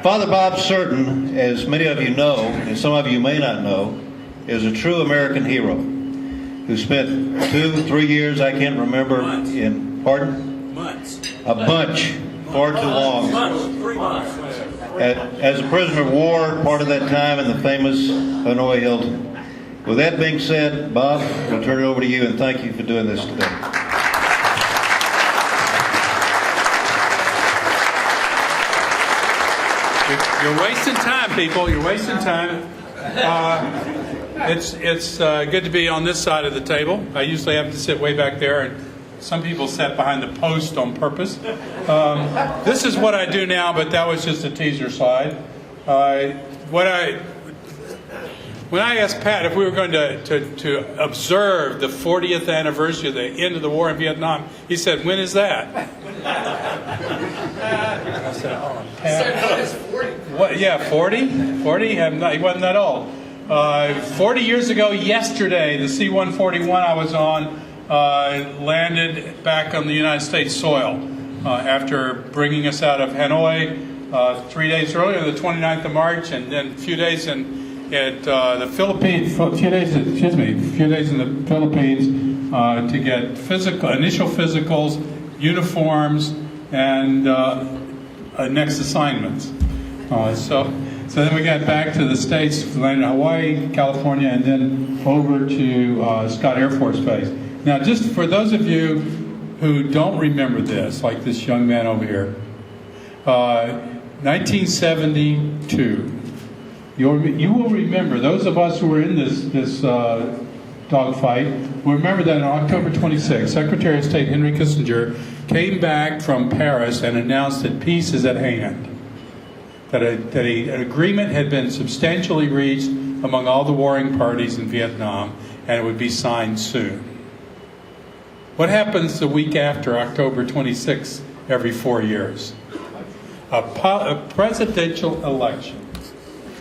Father Bob Certain, as many of you know, and some of you may not know, is a true American hero who spent 2-3 years, I can't remember, Months. in, pardon? Months. A bunch, far too long. Months. 3 months. As a prisoner of war, part of that time in the famous Hanoi Hilton. With that being said, Bob, we'll turn it over to you, and thank you for doing this today. You're wasting time, people. You're wasting time. It's good to be on this side of the table. I usually have to sit way back there, and some people sat behind the post on purpose. This is what I do now, but that was just a teaser slide. When I asked Pat if we were going to observe the 40th anniversary of the end of the war in Vietnam, he said, "When is that?" I said, "Oh, Pat." 40. What? Yeah, 40? 40? He wasn't that old. 40 years ago yesterday, the C141 I was on landed back on the United States soil after bringing us out of Hanoi 3 days earlier, the 29th of March, and then a few days in the Philippines. A few days in the Philippines to get initial physicals, uniforms, and next assignments. So then we got back to the States, landed in Hawaii, California, and then over to Scott Air Force Base. Now, just for those of you who don't remember this, like this young man over here, 1972. You will remember, those of us who were in this dogfight, will remember that on October 26th, Secretary of State Henry Kissinger came back from Paris and announced that peace is at hand. That an agreement had been substantially reached among all the warring parties in Vietnam, and it would be signed soon. What happens the week after October 26th every 4 years? A presidential election.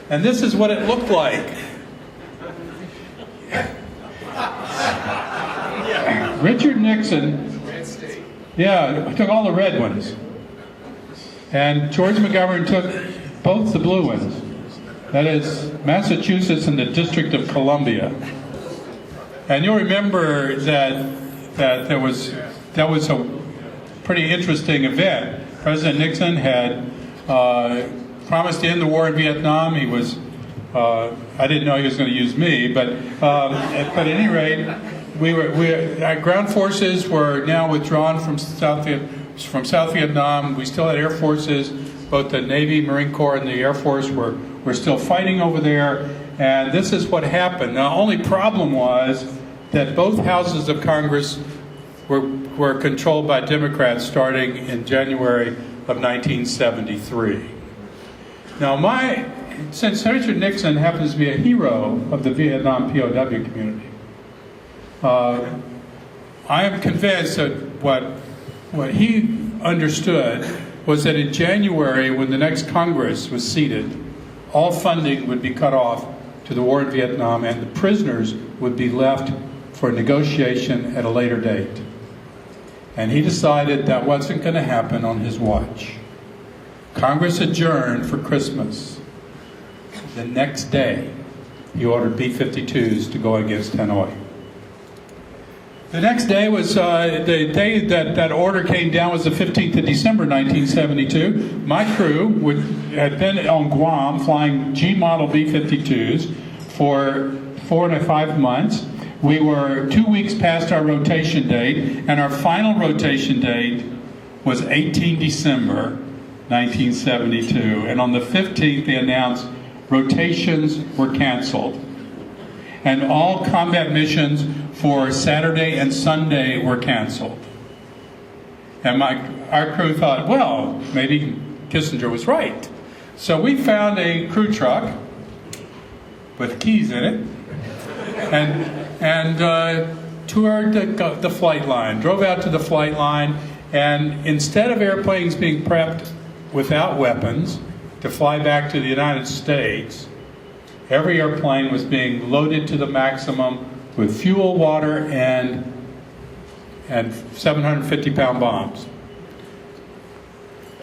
And this is what it looked like. Richard Nixon, took all the red ones. And George McGovern took both the blue ones. That is Massachusetts and the District of Columbia. And you'll remember that that was a pretty interesting event. President Nixon had promised to end the war in Vietnam. He was, I didn't know he was going to use me, but at any rate, our ground forces were now withdrawn from South Vietnam. We still had air forces. Both the Navy, Marine Corps, and the Air Force were still fighting over there. And this is what happened. The only problem was that both houses of Congress were controlled by Democrats starting in January of 1973. Now, since Richard Nixon happens to be a hero of the Vietnam POW community, I am convinced that what he understood was that in January, when the next Congress was seated, all funding would be cut off to the war in Vietnam, and the prisoners would be left for negotiation at a later date. And he decided that wasn't going to happen on his watch. Congress adjourned for Christmas. The next day, he ordered B-52s to go against Hanoi. The next day was, the day that order came down was the 15th of December, 1972. My crew had been on Guam flying G-model B-52s for 4 to 5 months. We were 2 weeks past our rotation date, and our final rotation date was 18 December, 1972. And on the 15th, they announced rotations were canceled. And all combat missions for Saturday and Sunday were canceled. And our crew thought, well, maybe Kissinger was right. So we found a crew truck with keys in it, and toured the flight line, drove out to the flight line, and instead of airplanes being prepped without weapons to fly back to the United States, every airplane was being loaded to the maximum with fuel, water, and 750-pound bombs.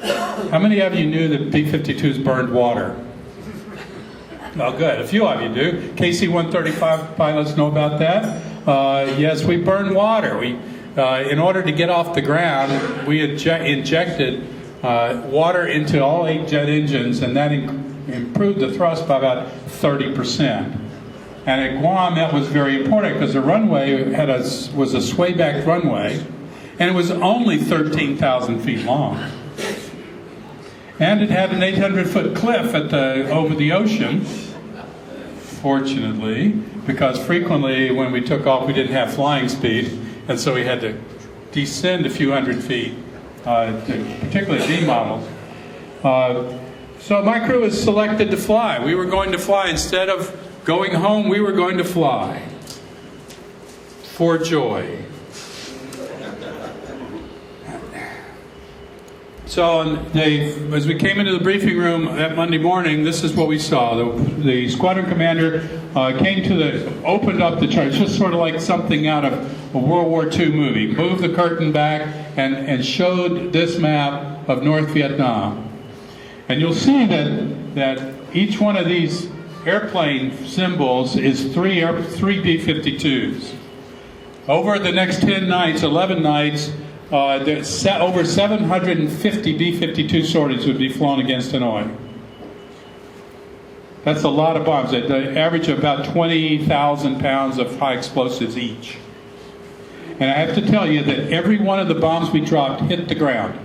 How many of you knew that B-52s burned water? Oh, good. A few of you do. KC-135 pilots know about that. Yes, we burn water. In order to get off the ground, we injected water into all 8 jet engines, and that improved the thrust by about 30%. And at Guam, that was very important because the runway was a sway-back runway, and it was only 13,000 feet long. And it had an 800-foot cliff over the ocean, fortunately, because frequently when we took off we didn't have flying speed, and so we had to descend a few hundred feet, particularly D models. So my crew was selected to fly. We were going to fly. Instead of going home, we were going to fly. For joy. So as we came into the briefing room that Monday morning, this is what we saw. The squadron commander opened up the chart, just sort of like something out of a World War II movie, moved the curtain back and showed this map of North Vietnam. And you'll see that each one of these airplane symbols is three B-52s. Over the next 11 nights, over 750 B-52 sorties would be flown against Hanoi. That's a lot of bombs. They average about 20,000 pounds of high explosives each. And I have to tell you that every one of the bombs we dropped hit the ground.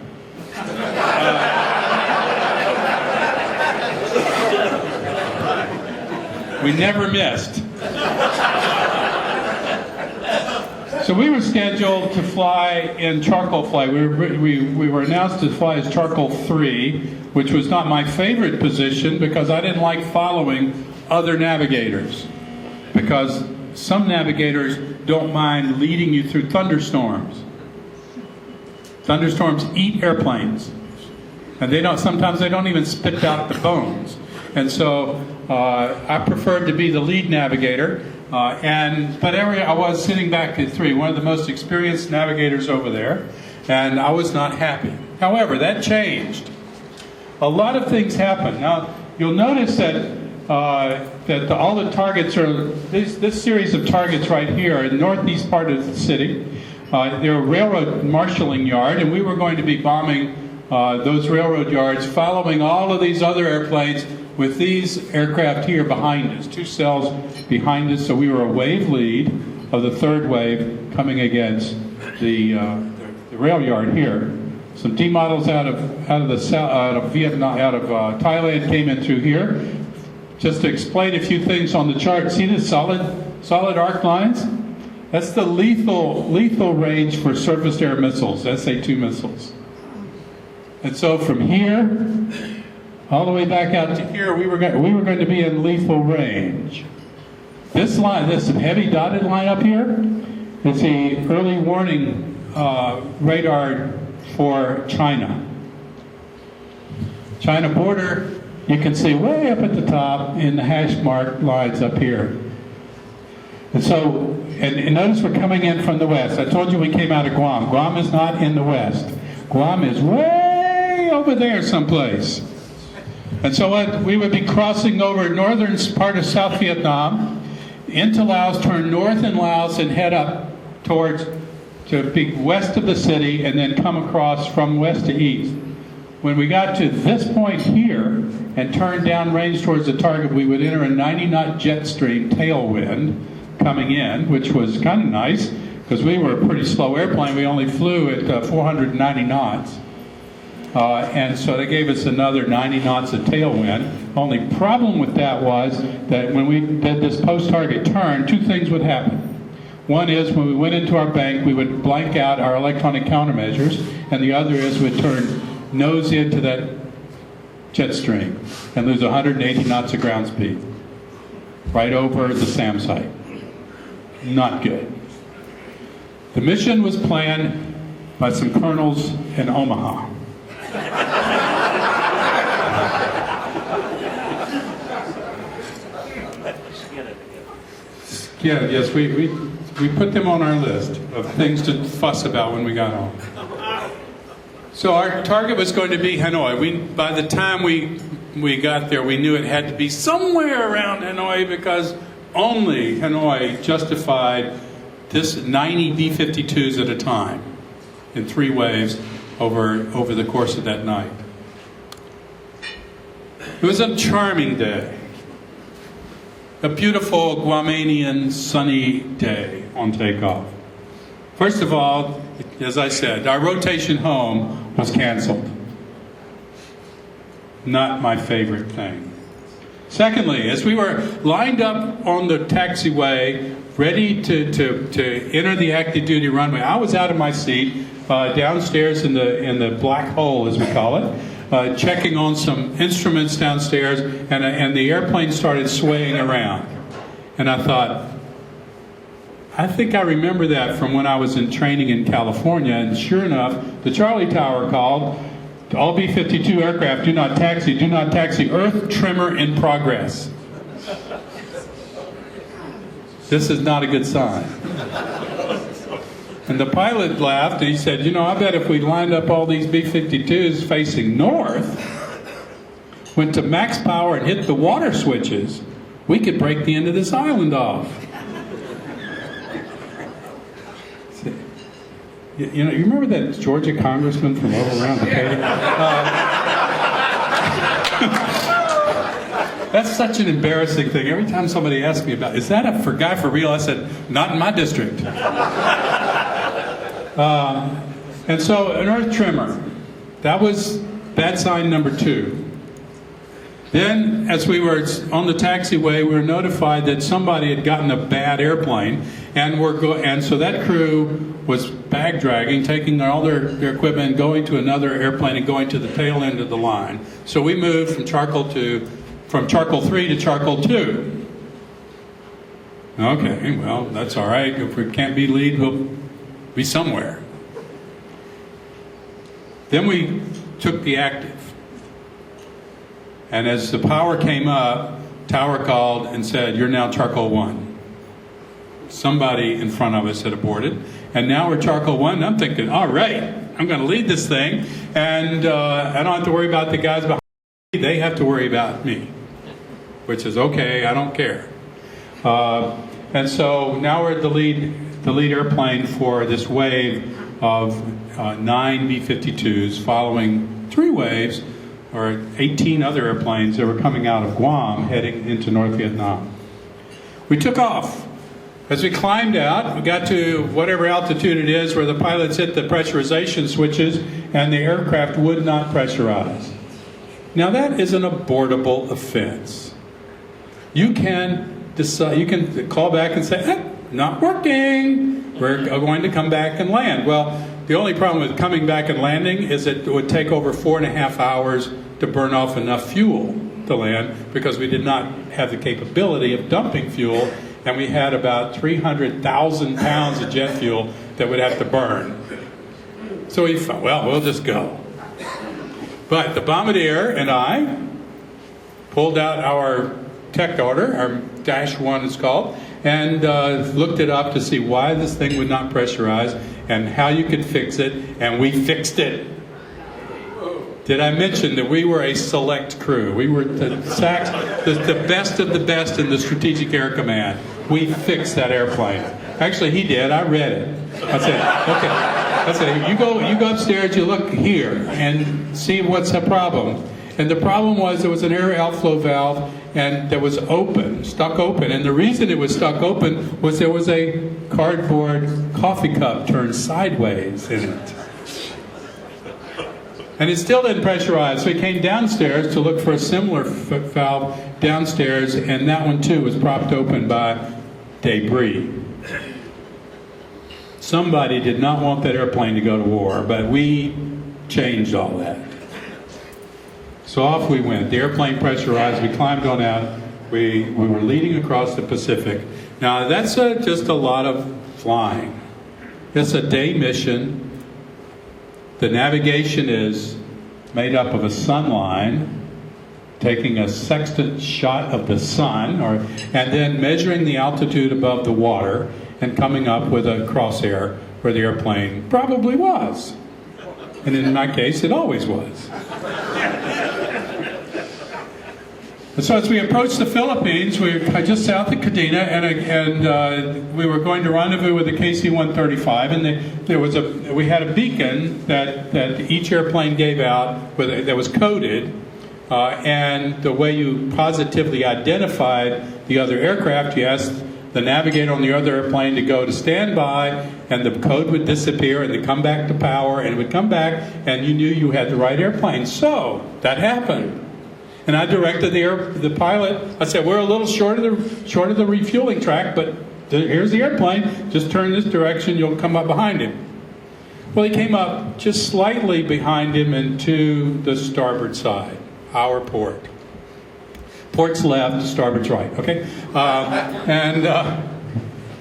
We never missed. So we were scheduled to fly in charcoal flight. We were announced to fly as Charcoal 3, which was not my favorite position because I didn't like following other navigators. Because some navigators don't mind leading you through thunderstorms. Thunderstorms eat airplanes. And sometimes they don't even spit out the bones. And so I preferred to be the lead navigator. But I was sitting back at 3, one of the most experienced navigators over there, and I was not happy. However, that changed. A lot of things happened. Now, you'll notice that all the targets are, this series of targets right here in the northeast part of the city. They're a railroad marshalling yard, and we were going to be bombing those railroad yards, following all of these other airplanes with these aircraft here behind us, 2 cells behind us. So we were a wave lead of the 3rd wave coming against the rail yard here. Some D models out of Vietnam, out of Thailand came in through here. Just to explain a few things on the chart, see the solid arc lines? That's the lethal range for surface air missiles, SA-2 missiles. And so from here all the way back out to here, we were going to be in lethal range. This line, this heavy dotted line up here, is the early warning radar for China. China border, you can see way up at the top in the hash mark lines up here. And so, and notice we're coming in from the west. I told you we came out of Guam. Guam is not in the west. Guam is way over there someplace. And so we would be crossing over northern part of South Vietnam into Laos, turn north in Laos and head up to be west of the city and then come across from west to east. When we got to this point here and turned down range towards the target, we would enter a 90-knot jet stream tailwind coming in, which was kind of nice because we were a pretty slow airplane. We only flew at 490 knots. And so they gave us another 90 knots of tailwind. Only problem with that was that when we did this post-target turn, 2 things would happen. One is when we went into our bank, we would blank out our electronic countermeasures, and the other is we'd turn nose into that jet stream and lose 180 knots of ground speed right over the SAM site. Not good. The mission was planned by some colonels in Omaha. Yeah, yes, we put them on our list of things to fuss about when we got home. So our target was going to be Hanoi. By the time we got there, we knew it had to be somewhere around Hanoi because only Hanoi justified this 90 B-52s at a time in 3 waves over the course of that night. It was a charming day. A beautiful Guamanian sunny day on takeoff. First of all, as I said, our rotation home was canceled. Not my favorite thing. Secondly, as we were lined up on the taxiway, ready to enter the active duty runway, I was out of my seat, downstairs in the black hole, as we call it, checking on some instruments downstairs, and the airplane started swaying around. And I thought, I think I remember that from when I was in training in California, and sure enough, the Charlie Tower called, all B-52 aircraft do not taxi, earth tremor in progress. This is not a good sign. And the pilot laughed and he said, I bet if we lined up all these B-52s facing north, went to max power and hit the water switches, we could break the end of this island off. You remember that Georgia congressman from over around the page? That's such an embarrassing thing. Every time somebody asks me about, is that a guy for real? I said, not in my district. And so an earth tremor. That was bad sign number 2. Then, as we were on the taxiway, we were notified that somebody had gotten a bad airplane, and so that crew was bag dragging, taking all their equipment, going to another airplane, and going to the tail end of the line. So we moved from Charcoal 3 to Charcoal 2. Okay, well, that's all right. If we can't be lead, we'll be somewhere. Then we took the active. And as the power came up, Tower called and said, "You're now Charcoal 1." Somebody in front of us had aborted, and now we're Charcoal 1. And I'm thinking, all right, I'm going to lead this thing, and I don't have to worry about the guys behind me. They have to worry about me, which is okay. I don't care. And so now we're at the lead airplane for this wave of 9 B-52s, following 3 waves, or 18 other airplanes that were coming out of Guam heading into North Vietnam. We took off. As we climbed out, we got to whatever altitude it is where the pilots hit the pressurization switches and the aircraft would not pressurize. Now that is an abortable offense. You can decide, you can call back and say, not working, we're going to come back and land. Well, the only problem with coming back and landing is it would take over 4.5 hours to burn off enough fuel to land, because we did not have the capability of dumping fuel, and we had about 300,000 pounds of jet fuel that would have to burn. So we thought, well, we'll just go. But the bombardier and I pulled out our tech order, our Dash 1 is called, and looked it up to see why this thing would not pressurize and how you could fix it, and we fixed it. Did I mention that we were a select crew? We were the best of the best in the Strategic Air Command. We fixed that airplane. Actually, he did. I read it. I said, okay. I said, you go upstairs, you look here, and see what's the problem. And the problem was there was an air outflow valve, and that was open, stuck open. And the reason it was stuck open was there was a cardboard coffee cup turned sideways in it. And it still didn't pressurize, so we came downstairs to look for a similar valve downstairs, and that one too was propped open by debris. Somebody did not want that airplane to go to war, but we changed all that. So off we went. The airplane pressurized, we climbed on out, we were leading across the Pacific. Now that's just a lot of flying. It's a day mission. The navigation is made up of a sun line, taking a sextant shot of the sun, and then measuring the altitude above the water and coming up with a crosshair where the airplane probably was. And in my case, it always was. And so as we approached the Philippines, we were just south of Cadena, and we were going to rendezvous with the KC-135, and we had a beacon that each airplane gave out that was coded, and the way you positively identified the other aircraft, you asked the navigator on the other airplane to go to standby, and the code would disappear, and it'd come back to power, and it would come back, and you knew you had the right airplane. So that happened. And I directed the pilot. I said, we're a little short of the refueling track, but here's the airplane. Just turn this direction, you'll come up behind him. Well, he came up just slightly behind him and to the starboard side, our port. Port's left, starboard's right, okay?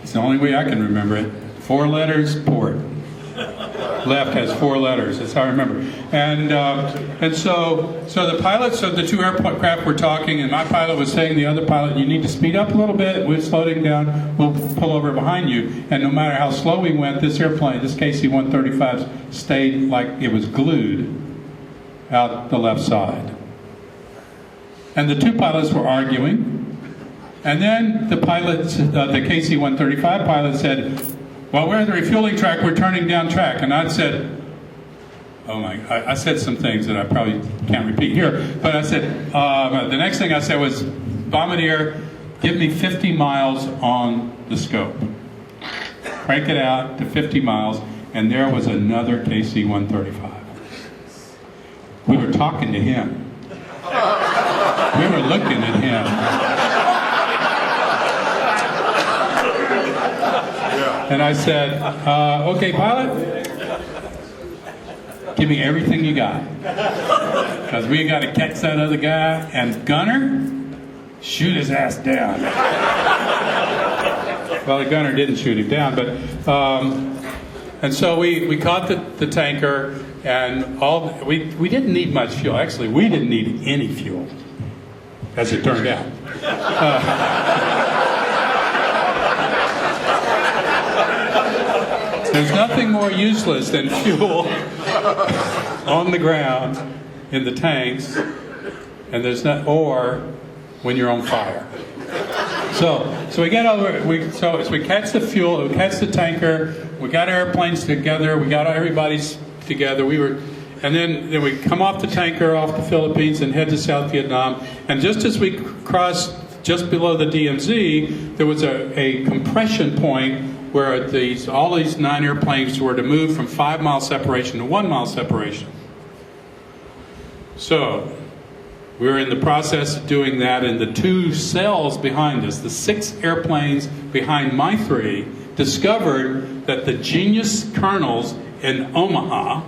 It's the only way I can remember it. 4 letters, port. Left has 4 letters. That's how I remember. And so the pilots of the 2 aircraft were talking, and my pilot was saying to the other pilot, you need to speed up a little bit. We're slowing down. We'll pull over behind you. And no matter how slow we went, this airplane, this KC-135, stayed like it was glued out the left side. And the 2 pilots were arguing. And then the KC-135 pilot said, well, we're at the refueling track, we're turning down track. And I said, I said some things that I probably can't repeat here, but I said, the next thing I said was, Bombardier, give me 50 miles on the scope. Crank it out to 50 miles, and there was another KC-135. We were talking to him. We were looking at him. And I said, okay, pilot, give me everything you got. Because we got to catch that other guy, and gunner, shoot his ass down. Well, the gunner didn't shoot him down, but, and so we caught the tanker, and we didn't need much fuel. Actually, we didn't need any fuel, as it turned out. There's nothing more useless than fuel on the ground in the tanks, and or when you're on fire. So we get over. So we catch the fuel, we catch the tanker, we got airplanes together, we got everybody's together. And then we come off the tanker off the Philippines and head to South Vietnam. And just as we crossed just below the DMZ, there was a compression point where all these 9 airplanes were to move from 5-mile separation to 1-mile separation. So we were in the process of doing that, and the 2 cells behind us, the 6 airplanes behind my 3, discovered that the genius colonels in Omaha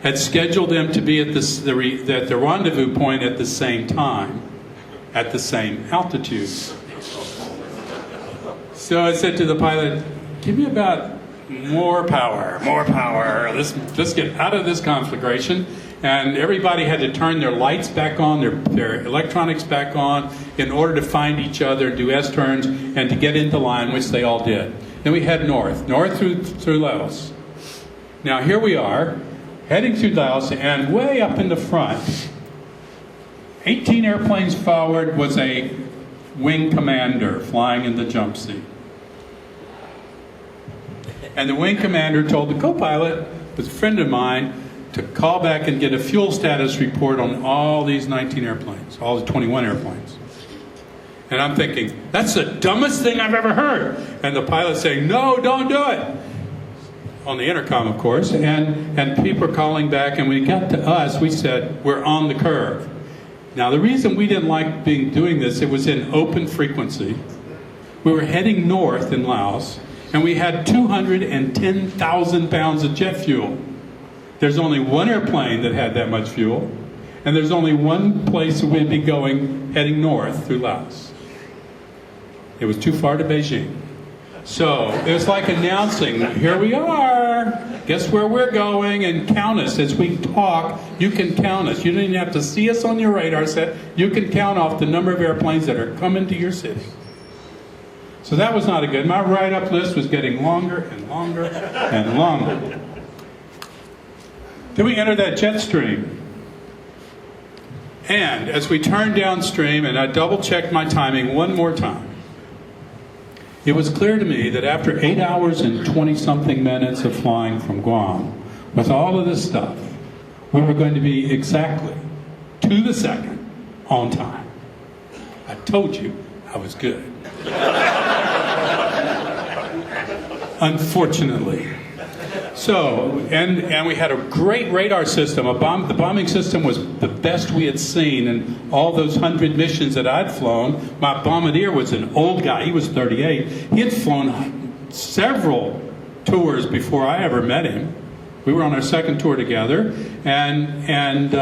had scheduled them to be at the rendezvous point at the same time, at the same altitude. So I said to the pilot, give me about more power. Let's get out of this conflagration. And everybody had to turn their lights back on, their electronics back on, in order to find each other, do S-turns, and to get into line, which they all did. Then we head north through Laos. Now here we are, heading through Laos, and way up in the front, 18 airplanes forward, was a wing commander flying in the jump seat. And the wing commander told the co-pilot, who's a friend of mine, to call back and get a fuel status report on all these 19 airplanes, all the 21 airplanes. And I'm thinking, that's the dumbest thing I've ever heard. And the pilot's saying, no, don't do it. On the intercom, of course. And people are calling back, and when it got to us, we said, we're on the curve. Now, the reason we didn't like doing this, it was in open frequency. We were heading north in Laos, and we had 210,000 pounds of jet fuel. There's only one airplane that had that much fuel, and there's only one place we'd be going heading north through Laos. It was too far to Beijing. So it was like announcing, here we are, guess where we're going, and count us. As we talk, you can count us. You don't even have to see us on your radar set. You can count off the number of airplanes that are coming to your city. So that was not a good. My write-up list was getting longer and longer and longer. Then we entered that jet stream. And as we turned downstream, and I double-checked my timing one more time, it was clear to me that after 8 hours and 20-something minutes of flying from Guam, with all of this stuff, we were going to be exactly, to the second, on time. I told you I was good. Unfortunately. So, and we had a great radar system. The bombing system was the best we had seen in all those 100 missions that I'd flown. My bombardier was an old guy. He was 38. He had flown several tours before I ever met him. We were on our second tour together, and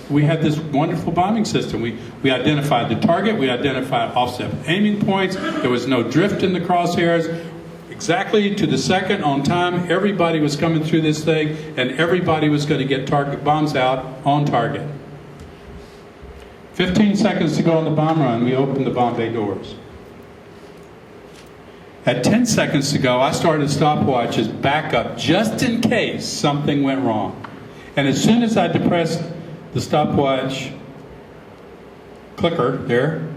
we had this wonderful bombing system. We identified the target. We identified offset aiming points. There was no drift in the crosshairs. Exactly to the second, on time, everybody was coming through this thing, and everybody was going to get target bombs out on target. 15 seconds to go on the bomb run, we opened the bomb bay doors. At 10 seconds to go, I started stopwatches back up just in case something went wrong. And as soon as I depressed the stopwatch clicker there,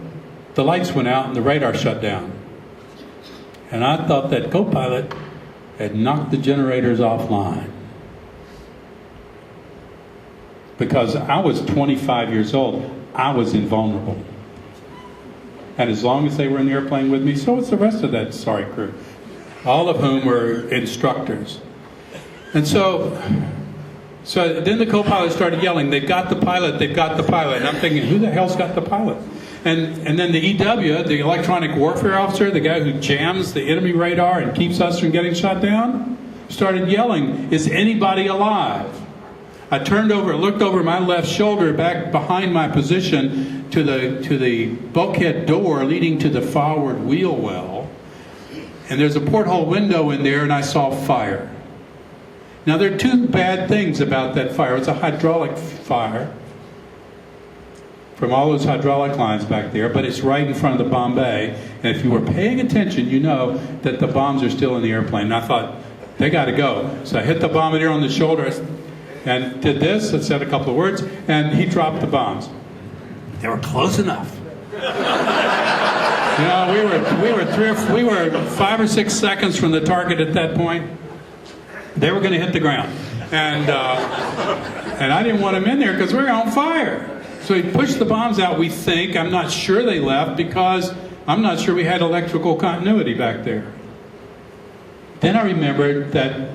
the lights went out and the radar shut down. And I thought that co-pilot had knocked the generators offline. Because I was 25 years old, I was invulnerable. And as long as they were in the airplane with me, so was the rest of that sorry crew. All of whom were instructors. And so then the co-pilot started yelling, "They've got the pilot, they've got the pilot." And I'm thinking, who the hell's got the pilot? And then the EW, the electronic warfare officer, the guy who jams the enemy radar and keeps us from getting shot down, started yelling, "Is anybody alive?" I turned over, looked over my left shoulder back behind my position to the bulkhead door leading to the forward wheel well. And there's a porthole window in there, and I saw fire. Now, there are two bad things about that fire. It's a hydraulic fire from all those hydraulic lines back there, but it's right in front of the bomb bay. And if you were paying attention, you know that the bombs are still in the airplane. And I thought, they got to go. So I hit the bombardier on the shoulder and did this, and said a couple of words, and he dropped the bombs. They were close enough. You know, we were 5 or 6 seconds from the target at that point. They were going to hit the ground, and I didn't want them in there because we were on fire. So he pushed the bombs out. We think, I'm not sure they left because I'm not sure we had electrical continuity back there. Then I remembered that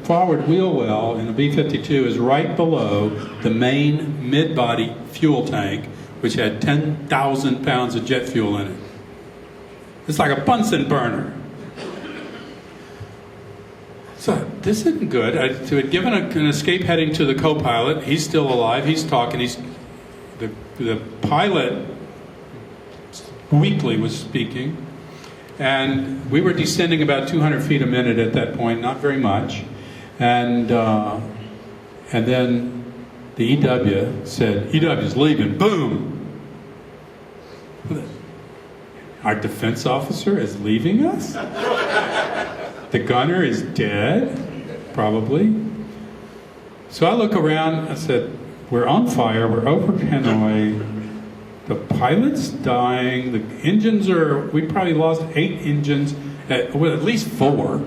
forward wheel well in the B-52 is right below the main mid-body fuel tank, which had 10,000 pounds of jet fuel in it. It's like a Bunsen burner. So this isn't good. I had given an escape heading to the co-pilot. He's still alive. He's talking. The pilot weakly was speaking. And we were descending about 200 feet a minute at that point, not very much. And then the EW said, "EW's leaving." Boom! Our defense officer is leaving us? The gunner is dead? Probably. So I look around, I said, we're on fire, we're over Hanoi, the pilot's dying, the engines we probably lost 8 engines, at least 4,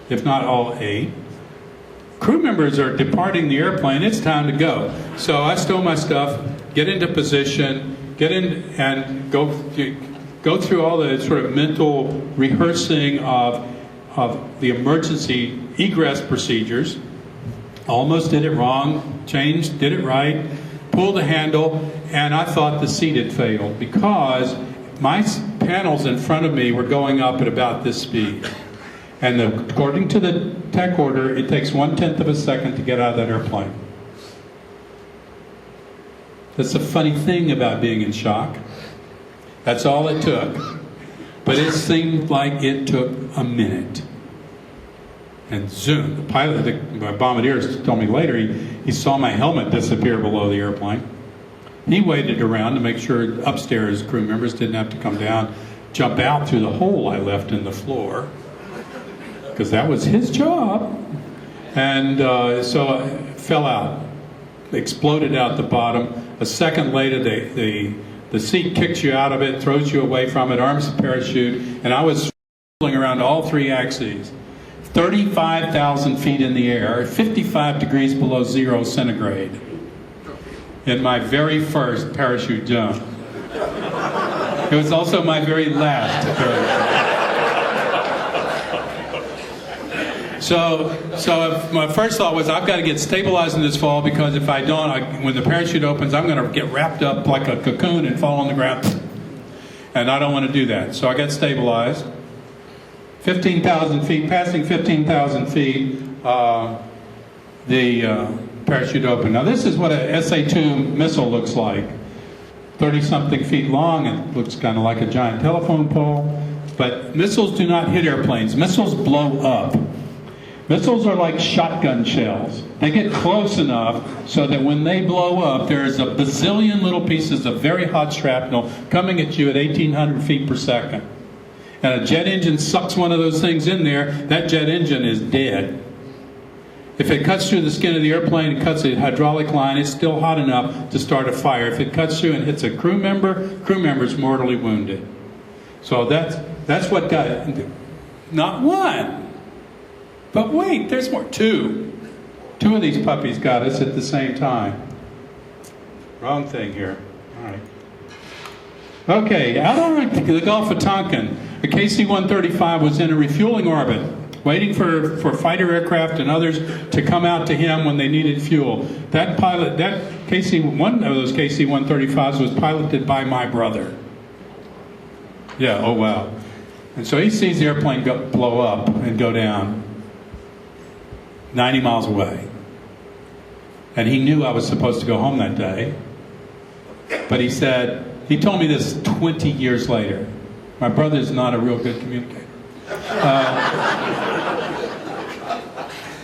if not all 8. Crew members are departing the airplane, it's time to go. So I stow my stuff, get into position, get in and go through all the sort of mental rehearsing of the emergency egress procedures. Almost did it wrong, changed, did it right, pulled the handle, and I thought the seat had failed because my panels in front of me were going up at about this speed. And according to the tech order, it takes 1/10 of a second to get out of that airplane. That's the funny thing about being in shock. That's all it took. But it seemed like it took a minute. And zoom, the pilot, the bombardier told me later, he saw my helmet disappear below the airplane. He waited around to make sure upstairs crew members didn't have to come down, jump out through the hole I left in the floor, because that was his job. And so it fell out, exploded out the bottom. A second later, the seat kicks you out of it, throws you away from it, arms the parachute, and I was swirling around all three axes. 35,000 feet in the air, 55 degrees below 0 centigrade, in my very first parachute jump. It was also my very last parachute. So my first thought was, I've got to get stabilized in this fall, because if I don't, when the parachute opens, I'm going to get wrapped up like a cocoon and fall on the ground. And I don't want to do that. So I got stabilized. 15,000 feet, passing 15,000 feet, the parachute opened. Now this is what a SA-2 missile looks like. 30-something feet long, and looks kind of like a giant telephone pole. But missiles do not hit airplanes. Missiles blow up. Missiles are like shotgun shells. They get close enough so that when they blow up, there's a bazillion little pieces of very hot shrapnel coming at you at 1,800 feet per second. And a jet engine sucks one of those things in there, that jet engine is dead. If it cuts through the skin of the airplane and cuts a hydraulic line, it's still hot enough to start a fire. If it cuts through and hits a crew member's mortally wounded. So that's what got it. Not one. But wait, there's more. Two. Two of these puppies got us at the same time. Wrong thing here. All right. Okay, out on the Gulf of Tonkin, the KC-135 was in a refueling orbit, waiting for fighter aircraft and others to come out to him when they needed fuel. That pilot, one of those KC-135s was piloted by my brother. Yeah, oh wow. And so he sees the airplane blow up and go down 90 miles away. And he knew I was supposed to go home that day. But he told me this 20 years later. My brother's not a real good communicator.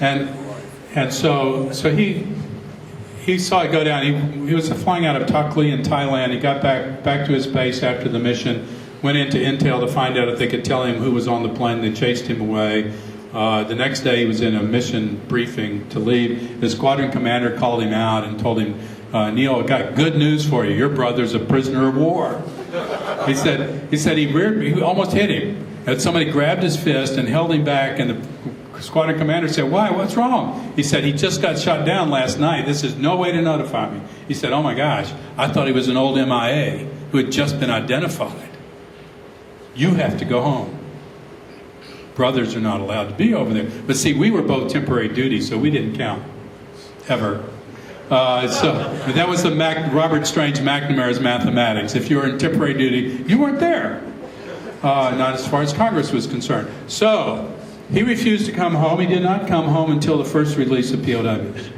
And so he saw it go down. He was flying out of Takli in Thailand. He got back to his base after the mission, went into intel to find out if they could tell him who was on the plane. They chased him away. The next day he was in a mission briefing to leave. The squadron commander called him out and told him, Neil, I got good news for you. Your brother's a prisoner of war. He said he almost hit him. And somebody grabbed his fist and held him back, and the squadron commander said, why? What's wrong? He said, he just got shot down last night. This is no way to notify me. He said, oh my gosh, I thought he was an old MIA who had just been identified. You have to go home. Brothers are not allowed to be over there. But see, we were both temporary duty, so we didn't count. Ever. So that was the Robert Strange McNamara's mathematics. If you were in temporary duty, you weren't there. Not as far as Congress was concerned. So he refused to come home. He did not come home until the first release of POWs.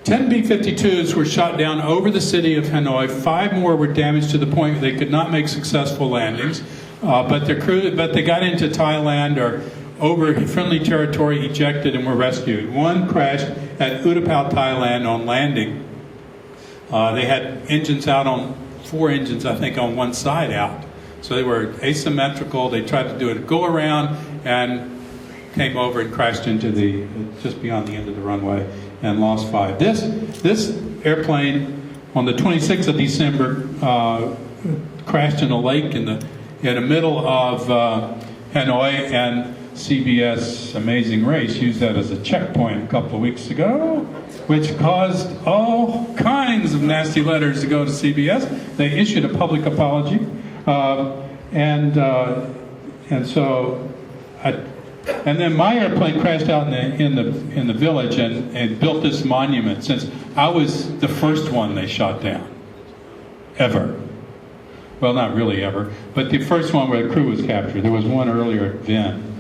10 B-52s were shot down over the city of Hanoi. 5 more were damaged to the point they could not make successful landings. But they got into Thailand or over friendly territory, ejected, and were rescued. One crashed at Utapao, Thailand on landing. They had engines out on 4 engines, I think, on one side out. So they were asymmetrical. They tried to do a go around and came over and crashed into just beyond the end of the runway and lost 5. This airplane on the 26th of December crashed in a lake in the middle of Hanoi, and CBS Amazing Race used that as a checkpoint a couple of weeks ago, which caused all kinds of nasty letters to go to CBS. They issued a public apology, and then my airplane crashed out in the village and built this monument, since I was the first one they shot down, ever. Well, not really ever, but the first one where the crew was captured. There was one earlier at Vin.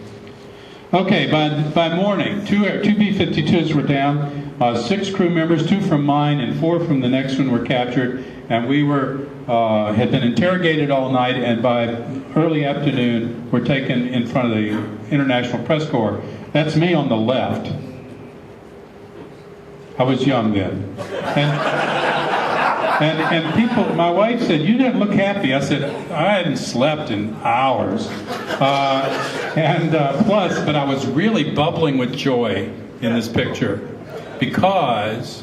Okay, by morning, 2 B-52s were down, 6 crew members, 2 from mine and 4 from the next one were captured, and we had been interrogated all night, and by early afternoon were taken in front of the International Press Corps. That's me on the left. I was young then. And people, my wife said, "You didn't look happy." I said, "I hadn't slept in hours." Plus, but I was really bubbling with joy in this picture because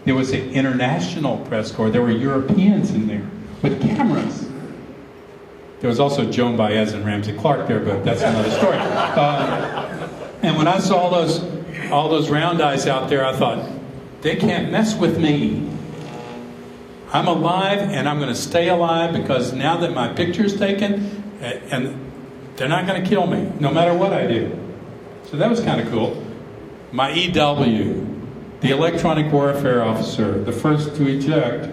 there was an international press corps. There were Europeans in there with cameras. There was also Joan Baez and Ramsey Clark there, but that's another story. And when I saw all those round eyes out there, I thought, they can't mess with me. I'm alive, and I'm going to stay alive because now that my picture's taken, and they're not going to kill me, no matter what I do. So that was kind of cool. My EW, the electronic warfare officer, the first to eject,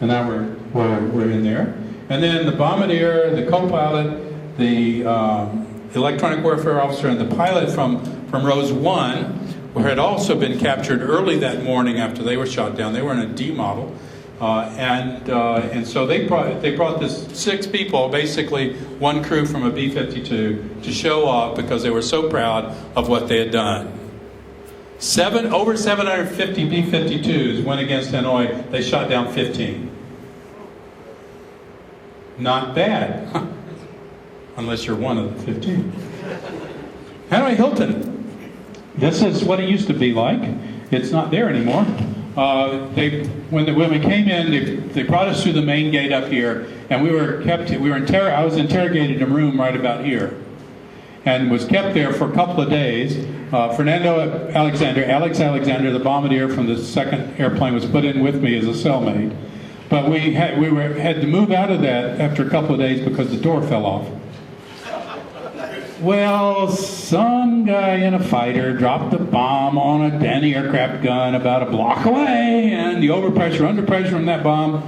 and now we're in there. And then the bombardier, the co-pilot, the electronic warfare officer, and the pilot from Rose 1, who had also been captured early that morning after they were shot down. They were in a D model. And so they brought this 6 people, basically one crew from a B-52, to show off because they were so proud of what they had done. Over 750 B-52s went against Hanoi. They shot down 15. Not bad, unless you're one of the 15. Hanoi Hilton. This is what it used to be like. It's not there anymore. When we came in, they brought us through the main gate up here, and I was interrogated in a room right about here, and was kept there for a couple of days. Alex Alexander, the bombardier from the second airplane, was put in with me as a cellmate. But we had to move out of that after a couple of days because the door fell off. Well, some guy in a fighter dropped a bomb on a anti-aircraft gun about a block away, and the under pressure from that bomb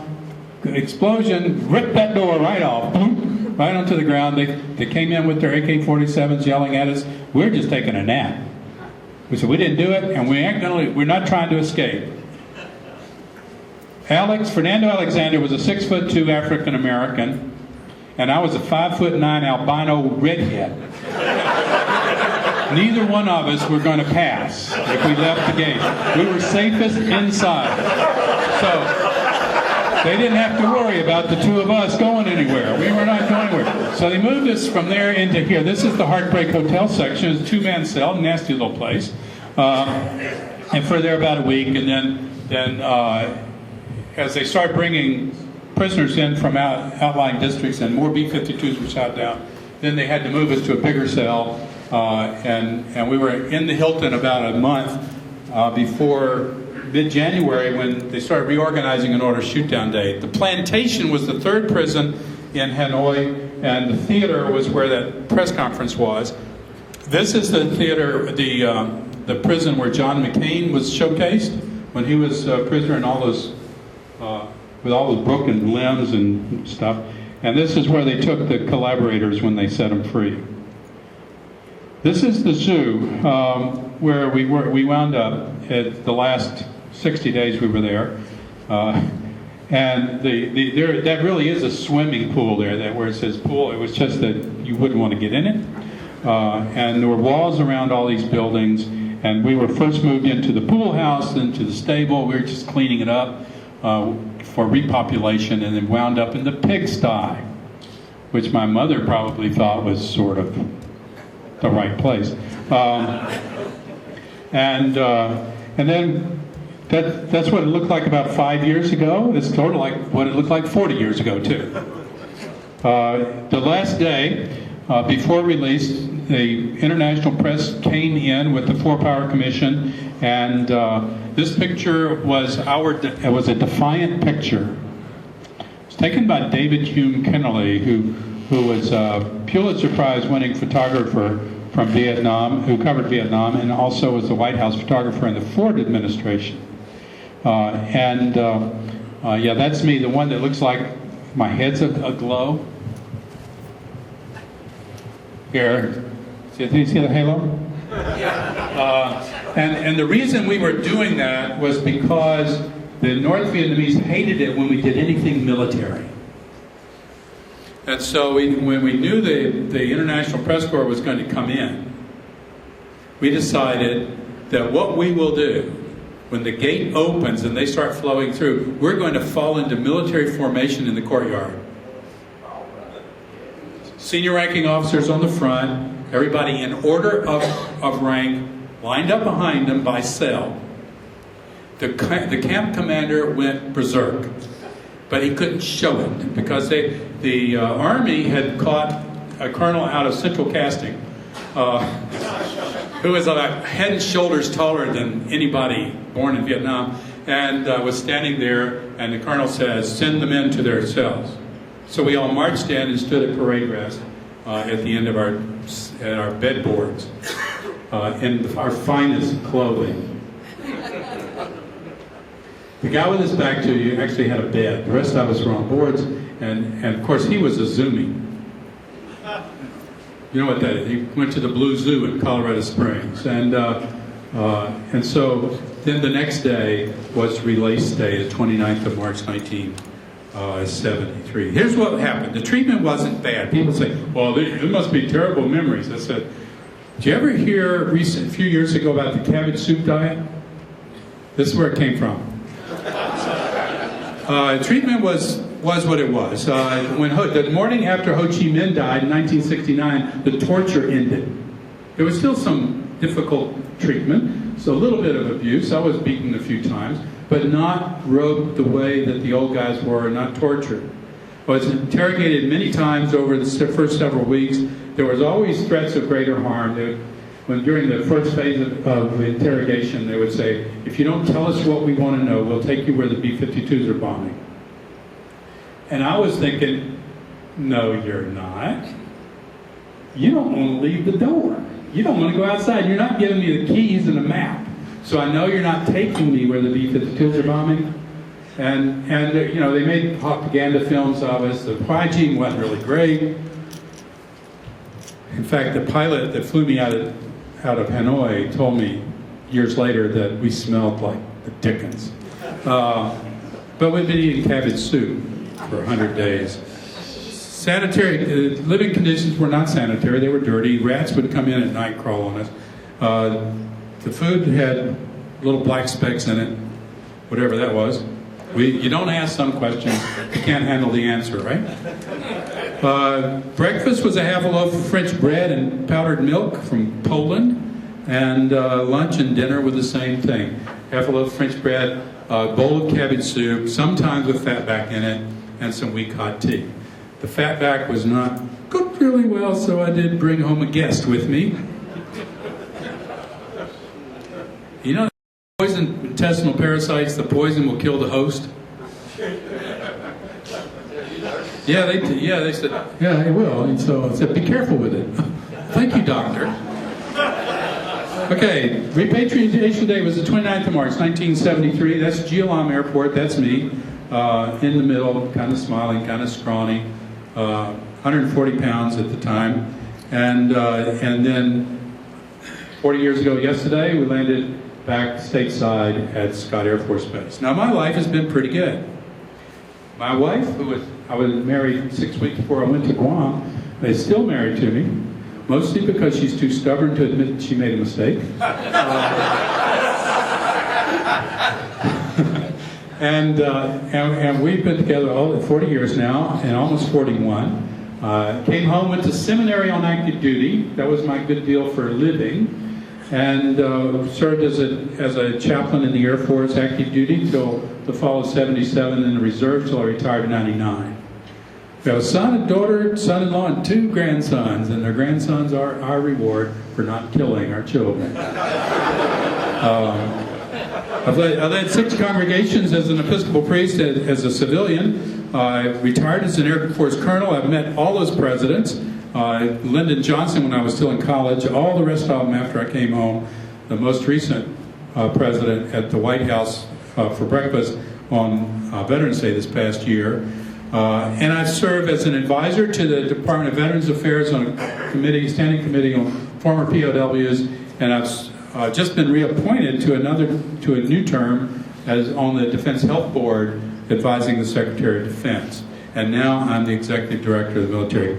explosion ripped that door right off, boom, right onto the ground. They came in with their AK-47s yelling at us. We're just taking a nap. We said we didn't do it, and we're not trying to escape. Fernando Alexander was a 6'2" African American, and I was a 5'9" albino redhead. Neither one of us were going to pass if we left the gate. We were safest inside. So they didn't have to worry about the two of us going anywhere. We were not going anywhere. So they moved us from there into here. This is the Heartbreak Hotel section. It's a 2-man cell, nasty little place. And for there about a week, and then as they start bringing prisoners in from outlying districts and more B-52s were shot down, then they had to move us to a bigger cell, and we were in the Hilton about a month before mid-January when they started reorganizing an order shoot-down day. The Plantation was the third prison in Hanoi, and the theater was where that press conference was. This is the theater, the prison where John McCain was showcased when he was a prisoner, and all those with all those broken limbs and stuff. And this is where they took the collaborators when they set them free. This is the zoo where we wound up at the last 60 days we were there. And that really is a swimming pool there, where it says pool. It was just that you wouldn't want to get in it. And there were walls around all these buildings. And we were first moved into the pool house, then to the stable. We were just cleaning it up for repopulation, and then wound up in the pigsty, which my mother probably thought was sort of the right place. And then that's what it looked like about 5 years ago. It's sort of like what it looked like 40 years ago, too. The last day, before release, the international press came in with the 4-Power Commission, and this picture was a defiant picture. It was taken by David Hume Kennerly, who was a Pulitzer Prize-winning photographer from Vietnam, who covered Vietnam, and also was the White House photographer in the Ford administration. Yeah, that's me, the one that looks like my head's aglow. Here. Do you see the halo? And the reason we were doing that was because the North Vietnamese hated it when we did anything military. And so when we knew the International Press Corps was going to come in, we decided that what we will do when the gate opens and they start flowing through, we're going to fall into military formation in the courtyard. Senior ranking officers on the front, everybody in order of rank, lined up behind them by cell. The camp commander went berserk, but he couldn't show it because the Army had caught a colonel out of central casting who was about head and shoulders taller than anybody born in Vietnam, and was standing there, and the colonel says, "Send the men to their cells." So we all marched in and stood at parade rest at the end of our bed boards in our finest clothing. The guy with his back to you actually had a bed. The rest of us were on boards, and of course he was a zoomie. You know what that is? He went to the Blue Zoo in Colorado Springs, and so then the next day was release day, the 29th of March, 1973. Here's what happened. The treatment wasn't bad. People say, "Well, it must be terrible memories." I said, "Did you ever hear a few years ago about the cabbage soup diet?" This is where it came from. Treatment was what it was. The morning after Ho Chi Minh died in 1969, the torture ended. There was still some difficult treatment, so a little bit of abuse. I was beaten a few times, but not roped the way that the old guys were, not tortured. I was interrogated many times over the first several weeks. There was always threats of greater harm. During the first phase of interrogation, they would say, "If you don't tell us what we want to know, we'll take you where the B-52s are bombing." And I was thinking, no, you're not. You don't want to leave the door. You don't want to go outside. You're not giving me the keys and a map. So I know you're not taking me where the B-52s are bombing. And they made propaganda films of us. The hygiene wasn't really great. In fact, the pilot that flew me out of Hanoi told me years later that we smelled like the Dickens. But we've been eating cabbage soup for 100 days. Living conditions were not sanitary. They were dirty. Rats would come in at night, crawl on us. The food had little black specks in it, whatever that was. You don't ask some questions, you can't handle the answer, right? Breakfast was a half a loaf of French bread and powdered milk from Poland, and lunch and dinner were the same thing. Half a loaf of French bread, a bowl of cabbage soup, sometimes with fatback in it, and some weak hot tea. The fatback was not cooked really well, so I did bring home a guest with me. You know, poison intestinal parasites, the poison will kill the host. Yeah, they said, yeah, it will. And so I said, be careful with it. Thank you, doctor. Okay, Repatriation Day was the 29th of March, 1973. That's Geelong Airport. That's me, in the middle, kind of smiling, kind of scrawny, 140 pounds at the time. And then 40 years ago yesterday, we landed back stateside at Scott Air Force Base. Now, my life has been pretty good. My wife, I was married 6 weeks before I went to Guam, is still married to me, mostly because she's too stubborn to admit that she made a mistake. And we've been together 40 years now, and almost 41. Came home, went to seminary on active duty. That was my good deal for living. And served as a chaplain in the Air Force, active duty, till the fall of 77, in the reserve till I retired in 99. We have a son, a daughter, son-in-law, and 2 grandsons, and their grandsons are our reward for not killing our children. I've led 6 congregations as an Episcopal priest, as a civilian. I retired as an Air Force colonel. I've met all those presidents. Lyndon Johnson when I was still in college, all the rest of them after I came home. The most recent president at the White House for breakfast on Veterans Day this past year. And I've served as an advisor to the Department of Veterans Affairs on a standing committee on former POWs, and I've just been reappointed to a new term as on the Defense Health Board, advising the Secretary of Defense. And now I'm the executive director of the Military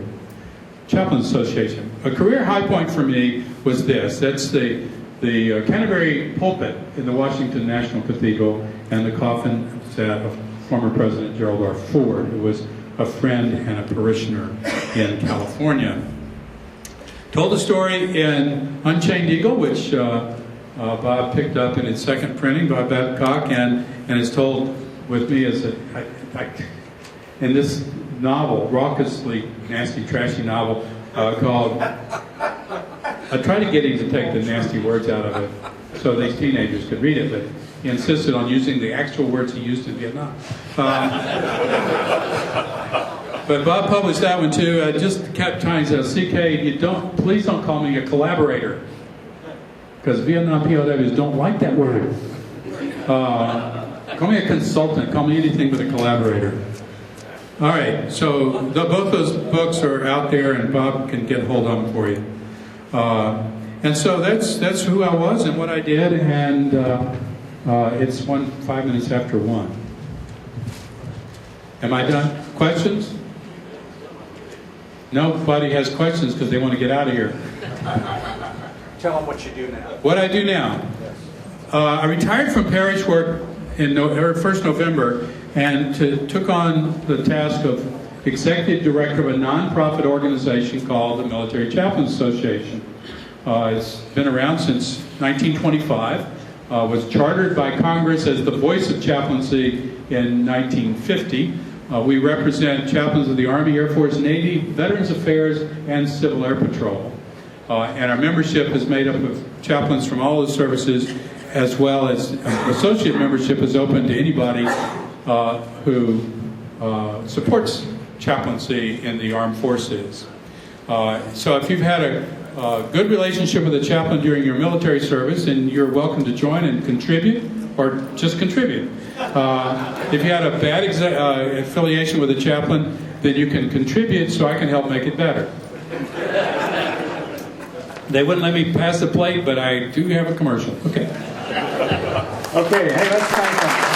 Chaplains Association. A career high point for me was this. That's the the Canterbury pulpit in the Washington National Cathedral, and the coffin sat of former President Gerald R. Ford, who was a friend and a parishioner in California. Told the story in Unchained Eagle, which Bob picked up in its second printing by Babcock, and is told with me as in this novel, raucously nasty, trashy novel called. I tried to get him to take the nasty words out of it so these teenagers could read it, but he insisted on using the actual words he used in Vietnam. But Bob published that one too. I just kept trying to say, CK, please don't call me a collaborator, because Vietnam POWs don't like that word. Call me a consultant. Call me anything but a collaborator. All right, so both those books are out there, and Bob can get hold of them for you. And so that's who I was and what I did, and it's 5 minutes after 1. Am I done? Questions? Nobody has questions because they want to get out of here. Tell them what you do now. What I do now? I retired from parish work in 1st November and took on the task of executive director of a nonprofit organization called the Military Chaplains Association. It's been around since 1925. Was chartered by Congress as the voice of chaplaincy in 1950. We represent chaplains of the Army, Air Force, Navy, Veterans Affairs, and Civil Air Patrol. And our membership is made up of chaplains from all the services, as well as associate membership is open to anybody who supports chaplaincy in the armed forces. So if you've had a good relationship with a chaplain during your military service, and you're welcome to join and contribute, or just contribute. If you had a bad affiliation with a chaplain, then you can contribute so I can help make it better. They wouldn't let me pass the plate, but I do have a commercial. Okay. Okay, hey, let's thank them.